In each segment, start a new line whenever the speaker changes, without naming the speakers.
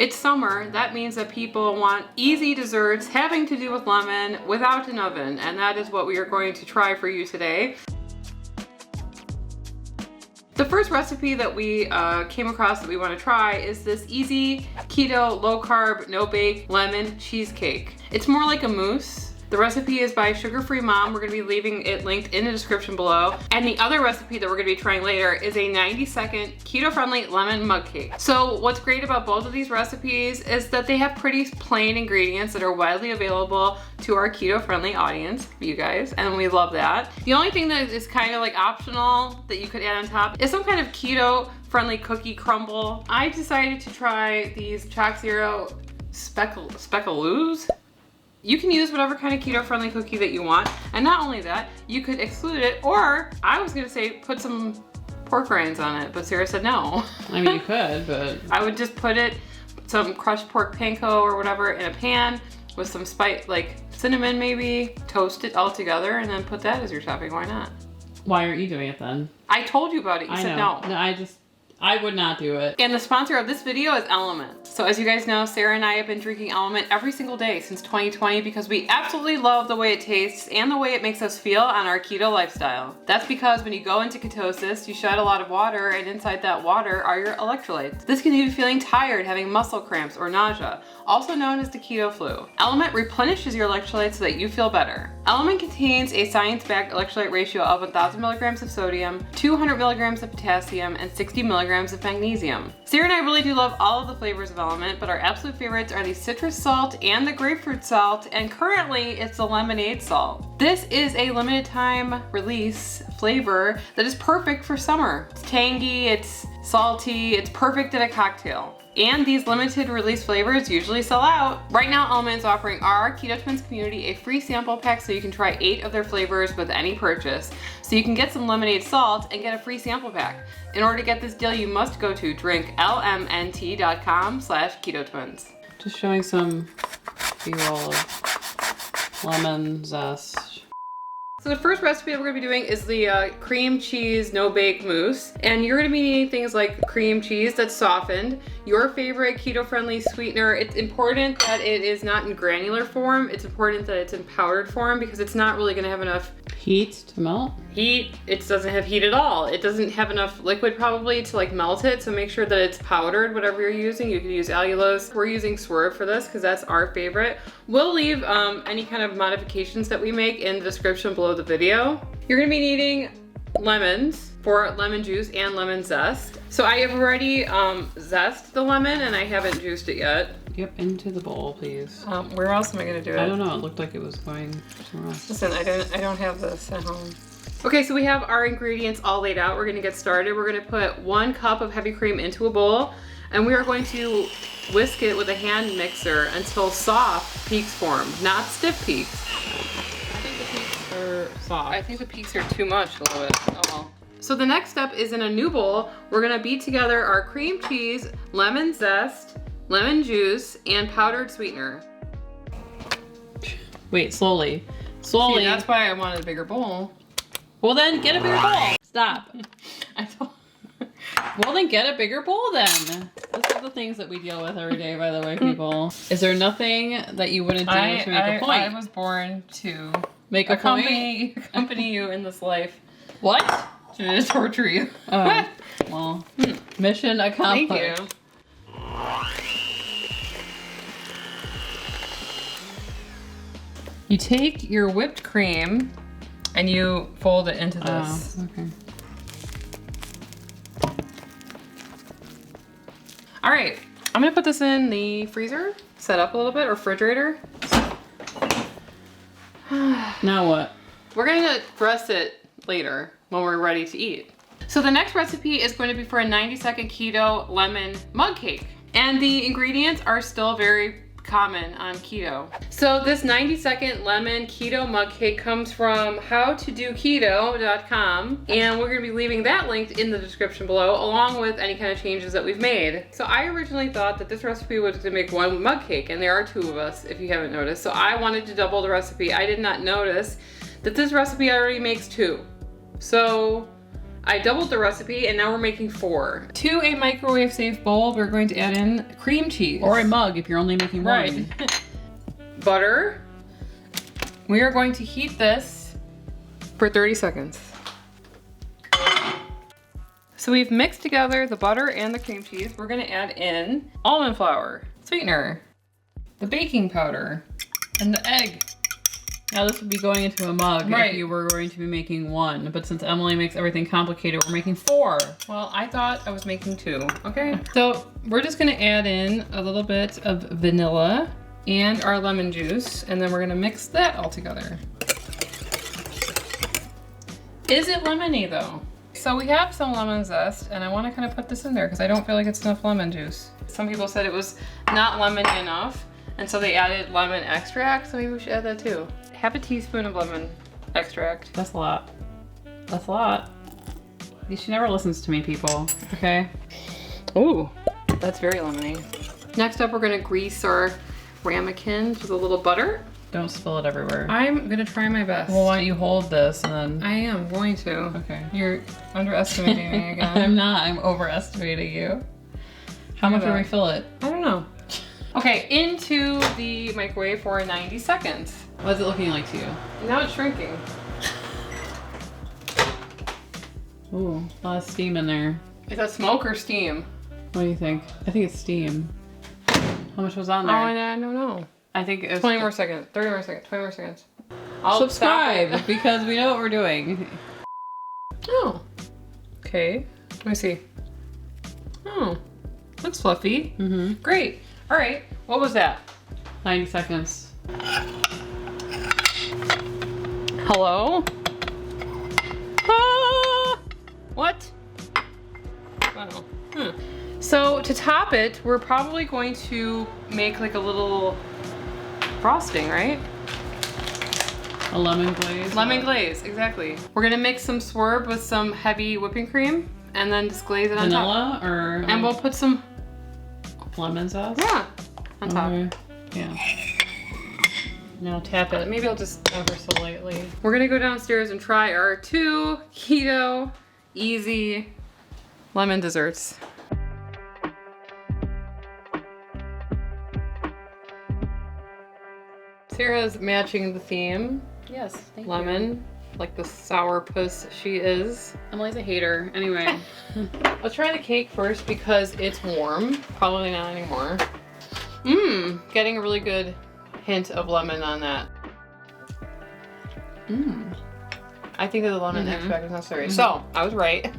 It's summer. That means that people want easy desserts having to do with lemon without an oven, and that is what we are going to try for you today. The first recipe that we came across that we want to try is this easy keto, low carb, no bake lemon cheesecake. It's more like a mousse. The recipe is by Sugar-Free Mom. We're gonna be leaving it linked in the description below. And the other recipe that we're gonna be trying later is a 90-second keto-friendly lemon mug cake. So what's great about both of these recipes is that they have pretty plain ingredients that are widely available to our keto-friendly audience, you guys, and we love that. The only thing that is kind of like optional that you could add on top is some kind of keto-friendly cookie crumble. I decided to try these Choc Zero Speckaloos. You can use whatever kind of keto-friendly cookie that you want. And not only that, you could exclude it, or I was gonna say put some pork rinds on it, but Sarah said no.
I mean, you could, but...
I would just put some crushed pork panko or whatever in a pan with some spice, like cinnamon maybe, toast it all together, and then put that as your topping. Why not?
Why aren't you doing it then?
I told you about it, you said no.
No, I would not do it.
And the sponsor of this video is Element. So as you guys know, Sarah and I have been drinking Element every single day since 2020 because we absolutely love the way it tastes and the way it makes us feel on our keto lifestyle. That's because when you go into ketosis, you shed a lot of water, and inside that water are your electrolytes. This can leave you feeling tired, having muscle cramps or nausea, also known as the keto flu. Element replenishes your electrolytes so that you feel better. Element contains a science-backed electrolyte ratio of 1,000 milligrams of sodium, 200 milligrams of potassium, and 60 milligrams of magnesium. Sarah and I really do love all of the flavors of Element, but our absolute favorites are the citrus salt and the grapefruit salt, and currently it's the lemonade salt. This is a limited time release flavor that is perfect for summer. It's tangy, it's salty, it's perfect in a cocktail. And these limited release flavors usually sell out. Right now, Element is offering our Keto Twins community a free sample pack so you can try 8 of their flavors with any purchase. So you can get some lemonade salt and get a free sample pack. In order to get this deal, you must go to drinklmnt.com/ketotwins.
Just showing some B-roll of lemon zest.
So the first recipe that we're gonna be doing is the cream cheese no bake mousse. And you're gonna be needing things like cream cheese that's softened, your favorite keto-friendly sweetener. It's important that it is not in granular form. It's important that it's in powdered form because it's not really gonna have enough
heat to melt?
Heat, it doesn't have heat at all. It doesn't have enough liquid probably to like melt it, so make sure that it's powdered, whatever you're using. You can use allulose. We're using Swerve for this because that's our favorite. We'll leave any kind of modifications that we make in the description below the video. You're gonna be needing lemons for lemon juice and lemon zest. So I have already zested the lemon and I haven't juiced it yet.
Yep, into the bowl, please.
Where else am I gonna do it?
I don't know, it looked like it was going somewhere else.
Listen, I don't have this at home. Okay, so we have our ingredients all laid out. We're gonna get started. We're gonna put 1 cup of heavy cream into a bowl, and we are going to whisk it with a hand mixer until soft peaks form, not stiff peaks. I think the peaks are soft. I think the peaks are too much a little bit. Oh well. So the next step is in a new bowl, we're gonna beat together our cream cheese, lemon zest, lemon juice, and powdered sweetener.
Wait, slowly. Slowly.
See, that's why I wanted a bigger bowl.
Well then, get a bigger bowl. Stop.
I don't.
Well then, get a bigger bowl then. These are the things that we deal with every day, by the way, people. Is there nothing that you wouldn't do to make a point?
I was born to
make a point?
Accompany you in this life.
What?
To torture you.
Oh, well, mission accomplished.
Thank you. You take your whipped cream and you fold it into this.
Oh, okay.
All right, I'm gonna put this in the freezer, set up a little bit, or refrigerator.
Now what?
We're gonna dress it later when we're ready to eat. So the next recipe is going to be for a 90-second keto lemon mug cake. And the ingredients are still very common on keto. So this 90-second lemon keto mug cake comes from howtodoketo.com, and we're gonna be leaving that linked in the description below, along with any kind of changes that we've made. So I originally thought that this recipe was to make 1 mug cake, and there are 2 of us, if you haven't noticed. So I wanted to double the recipe. I did not notice that this recipe already makes 2. So I doubled the recipe and now we're making 4. To a microwave safe bowl, we're going to add in cream cheese.
Or a mug if you're only making one.
Right. Butter. We are going to heat this for 30 seconds. So we've mixed together the butter and the cream cheese. We're gonna add in almond flour, sweetener, the baking powder, and the egg.
Now this would be going into a mug
Right.
if you were going to be making 1, but since Emily makes everything complicated, we're making 4.
Well, I thought I was making 2, okay? So we're just gonna add in a little bit of vanilla and our lemon juice, and then we're gonna mix that all together. Is it lemony though? So we have some lemon zest, and I wanna kind of put this in there because I don't feel like it's enough lemon juice. Some people said it was not lemony enough, and so they added lemon extract, so maybe we should add that too. Half a teaspoon of lemon extract.
That's a lot. That's a lot. She never listens to me, people. Okay?
Ooh, that's very lemony. Next up, we're gonna grease our ramekins with a little butter.
Don't spill it everywhere.
I'm gonna try my best.
Well, why don't you hold this and then...
I am going to.
Okay.
You're underestimating me again.
I'm not. I'm overestimating you. How much would we fill it?
I don't know. Okay, into the microwave for 90 seconds.
What's it looking like to you?
Now it's shrinking.
Ooh, a lot of steam in there.
Is that smoke or steam?
What do you think? I think it's steam. How much was on
Oh,
there?
I don't know.
I think it was
20 more seconds, 30 more seconds, 20 more seconds. I'll
subscribe because we know what we're doing.
Oh. Okay. Let me see. Oh. Looks fluffy.
Mm-hmm.
Great. All right. What was that?
90 seconds.
Hello? Ah! What? Wow. So to top it, we're probably going to make like a little frosting, right?
A lemon glaze.
Lemon glaze, exactly. We're gonna mix some swerve with some heavy whipping cream and then just glaze it on top.
Vanilla or...
And we'll put some...
lemon sauce?
Yeah, on top.
Okay. Yeah. Now tap it.
Maybe I'll just...
ever so lightly.
We're gonna go downstairs and try our 2 keto, easy lemon desserts. Sarah's matching the theme.
Yes, thank
Lemon, like the sourpuss she is.
Emily's a hater. Anyway.
Let's try the cake first because it's warm. Probably not anymore. Getting a really good hint of lemon on that. I think that the lemon extract is necessary. So, I was right.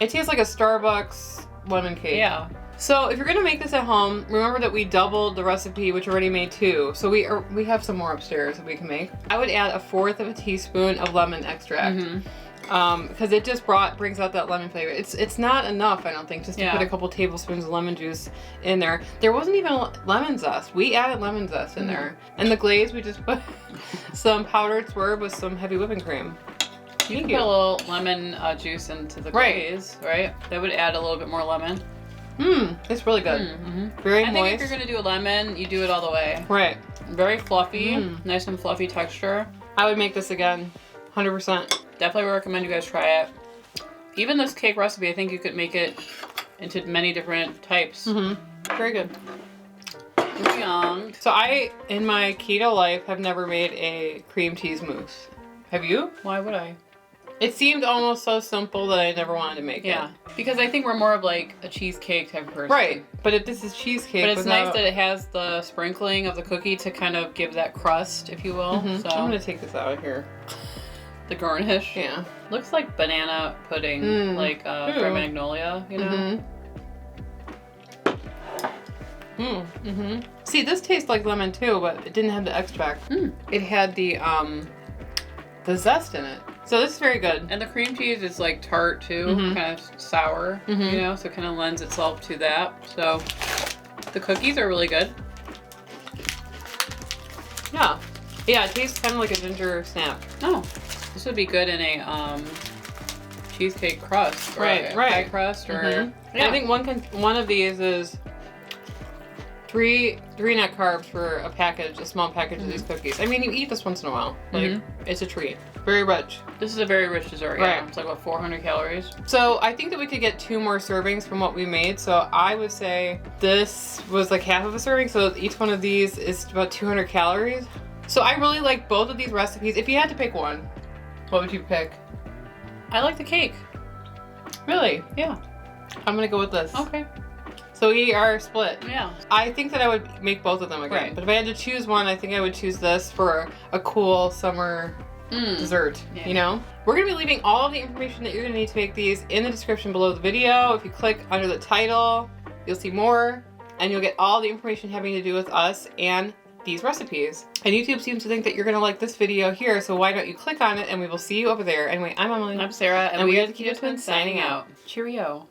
It tastes like a Starbucks lemon cake.
Yeah.
So if you're gonna make this at home, remember that we doubled the recipe, which already made 2. So we have some more upstairs that we can make. I would add 1/4 of a teaspoon of lemon extract. Because it just brings out that lemon flavor. It's not enough, I don't think, just to put a couple tablespoons of lemon juice in there. There wasn't even lemon zest. We added lemon zest in there. And the glaze, we just put some powdered swerve with some heavy whipping cream.
You can put a little lemon juice into the glaze, right? That would add a little bit more lemon.
It's really good. Very
I
moist.
think if you're gonna do a lemon, you do it all the way.
Right.
Very fluffy, nice and fluffy texture.
I would make this again, 100%.
Definitely recommend you guys try it. Even this cake recipe, I think you could make it into many different types.
Very good.
Moving on.
So I, in my keto life, have never made a cream cheese mousse. Have you?
Why would I?
It seemed almost so simple that I never wanted to make it.
Because I think we're more of like a cheesecake type of person.
Right, but if this is cheesecake,
but it's nice that it has the sprinkling of the cookie to kind of give that crust, if you will. So
I'm gonna take this out of here.
The garnish.
Yeah.
Looks like banana pudding, like from Magnolia, you know?
See, this tastes like lemon too, but it didn't have the extract. It had the zest in it. So this is very good.
And the cream cheese is like tart too, kind of sour, you know, so it kind of lends itself to that. So the cookies are really good.
Yeah. Yeah, it tastes kind of like a ginger snap.
Oh, this would be good in a cheesecake crust, or
Right,
a
right.
pie crust, or
I think one of these is three net carbs for a package, a small package of these cookies. I mean, you eat this once in a while. Like, it's a treat. Very rich.
This is a very rich dessert, yeah. Right. It's like, what, 400 calories?
So I think that we could get 2 more servings from what we made. So I would say this was like half of a serving. So each one of these is about 200 calories. So I really like both of these recipes. If you had to pick one, what would you pick?
I like the cake.
Really?
Yeah.
I'm gonna go with this.
Okay.
So we are split.
Yeah.
I think that I would make both of them again.
Right.
But if I had to choose one, I think I would choose this for a cool summer dessert, you know? We're gonna be leaving all of the information that you're gonna need to make these in the description below the video. If you click under the title, you'll see more, and you'll get all the information having to do with us and these recipes. And YouTube seems to think that you're gonna like this video here, so why don't you click on it and we will see you over there. Anyway, I'm Emily.
I'm Sarah,
and we are the Keto Twins signing out.
Cheerio.